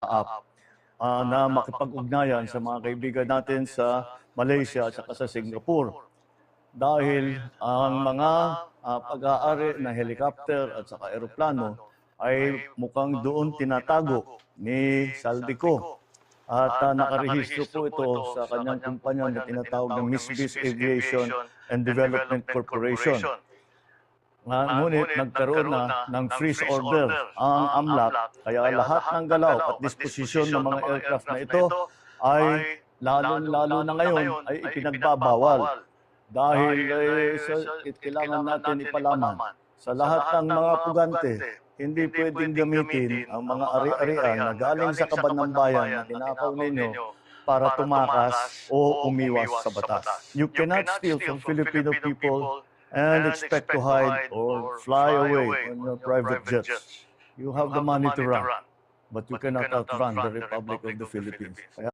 app na makipag-ugnayan sa mga kaibigan natin sa Malaysia at saka sa Singapore. Dahil ang mga pag-aari ng helicopter at saka eroplano ay mukhang doon tinatago ni Saldico. At nakarehistro po ito sa kanyang kumpanya na tinatawag ng Misbis Aviation and Development Corporation. Ngunit nagkaroon na ng freeze order ang AMLAC, kaya lahat ng galaw at disposisyon ng mga aircraft na ito ay lalo na ngayon ay ipinagbabawal. Dahil kailangan natin ipalaman sa lahat ng mga pugante, hindi pwedeng gamitin ang mga ari-arian na galing sa kaban ng bayan na tinakaw ninyo para tumakas o umiwas sa batas. You cannot steal from Filipino people and expect to hide or fly away on your private jets. You have the money to run, but you cannot outrun the Republic of the Philippines.